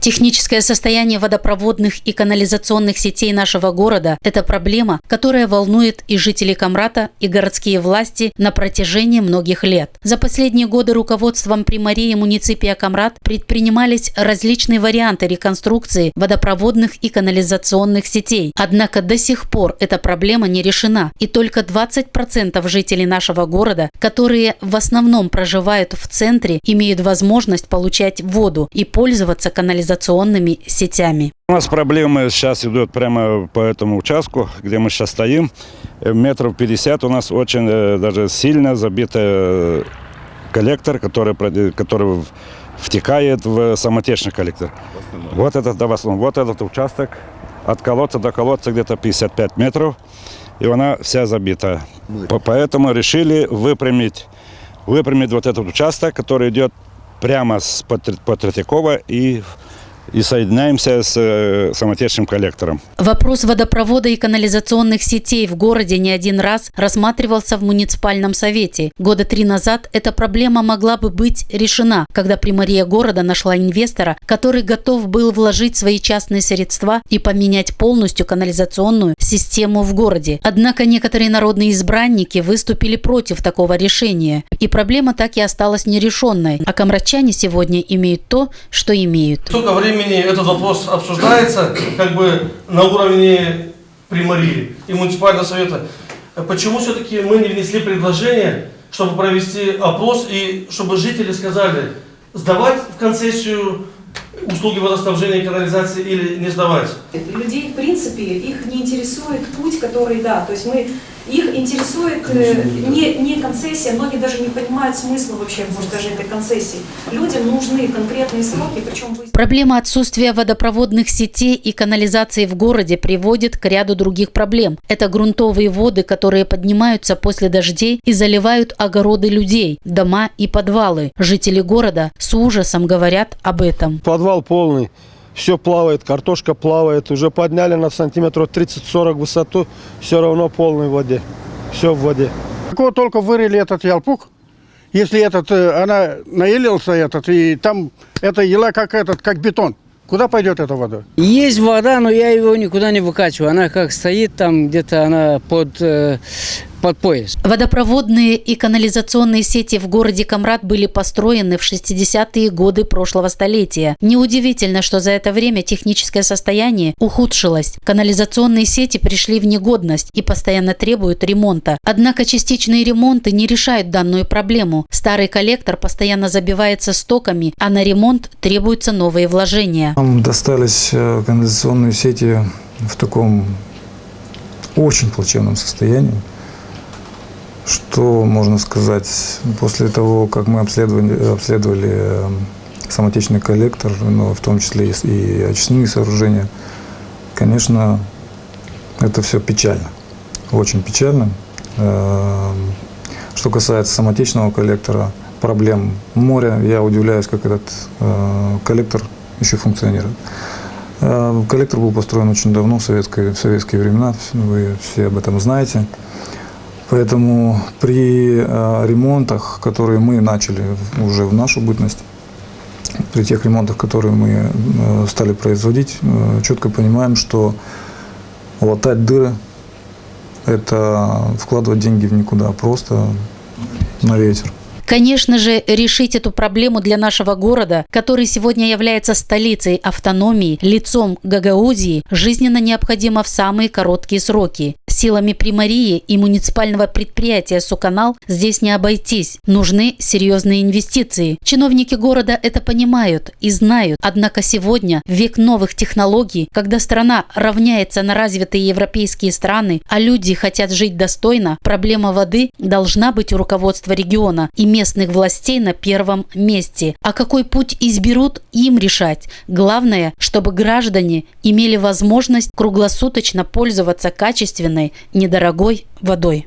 Техническое состояние водопроводных и канализационных сетей нашего города – это проблема, которая волнует и жителей Камрата, и городские власти на протяжении многих лет. За последние годы руководством Примарии муниципия Камрат предпринимались различные варианты реконструкции водопроводных и канализационных сетей. Однако до сих пор эта проблема не решена, и только 20% жителей нашего города, которые в основном проживают в центре, имеют возможность получать воду и пользоваться канализационными сетями. У нас проблемы сейчас идут прямо по этому участку, где мы сейчас стоим. Метров 50 у нас очень даже сильно забитый коллектор, который втекает в самотечный коллектор. Вот этот участок от колодца до колодца где-то 55 метров, и она вся забита. Поэтому решили выпрямить вот этот участок, который идет прямо с Третьякова и соединяемся с самотечным коллектором. Вопрос водопровода и канализационных сетей в городе не один раз рассматривался в муниципальном совете. Года 3 назад эта проблема могла бы быть решена, когда Примария города нашла инвестора, который готов был вложить свои частные средства и поменять полностью канализационную систему в городе. Однако некоторые народные избранники выступили против такого решения, и проблема так и осталась нерешенной. А камратчане сегодня имеют то, что имеют. Сколько времени этот вопрос обсуждается на уровне Примарии и муниципального совета? Почему все-таки мы не внесли предложение, чтобы провести опрос и чтобы жители сказали, сдавать в концессию услуги водоснабжения и канализации или не сдавать? Людей, в принципе, их не интересует путь, который, то есть их интересует не концессия, многие даже не понимают смысла вообще, может, даже этой концессии. Людям нужны конкретные сроки, причем быстро. Проблема отсутствия водопроводных сетей и канализации в городе приводит к ряду других проблем. Это грунтовые воды, которые поднимаются после дождей и заливают огороды людей, дома и подвалы. Жители города с ужасом говорят об этом. Подвал полный. Все плавает, картошка плавает. Уже подняли на сантиметров 30-40 высоту, все равно в полной воде. Все в воде. Какого только вырыли этот ялпук, если она наелился и там эта ела как бетон. Куда пойдет эта вода? Есть вода, но я его никуда не выкачиваю. Она как стоит там, где-то она под пояс. Водопроводные и канализационные сети в городе Камрат были построены в 60-е годы прошлого столетия. Неудивительно, что за это время техническое состояние ухудшилось. Канализационные сети пришли в негодность и постоянно требуют ремонта. Однако частичные ремонты не решают данную проблему. Старый коллектор постоянно забивается стоками, а на ремонт требуются новые вложения. Нам достались канализационные сети в таком очень плачевном состоянии. Что можно сказать? После того, как мы обследовали самотечный коллектор, но в том числе и очистные сооружения, конечно, это все печально, очень печально. Что касается самотечного коллектора, проблем моря, я удивляюсь, как этот коллектор еще функционирует. Коллектор был построен очень давно, в советские времена, вы все об этом знаете. Поэтому при ремонтах, которые мы начали уже в нашу бытность, при тех ремонтах, которые мы стали производить, четко понимаем, что латать дыры – это вкладывать деньги в никуда, просто на ветер. Конечно же, решить эту проблему для нашего города, который сегодня является столицей автономии, лицом Гагаузии, жизненно необходимо в самые короткие сроки. Силами Примарии и муниципального предприятия «Суканал» здесь не обойтись. Нужны серьезные инвестиции. Чиновники города это понимают и знают. Однако сегодня, в век новых технологий, когда страна равняется на развитые европейские страны, а люди хотят жить достойно, проблема воды должна быть у руководства региона и местных властей на первом месте. А какой путь изберут, им решать. Главное, чтобы граждане имели возможность круглосуточно пользоваться качественной, недорогой водой.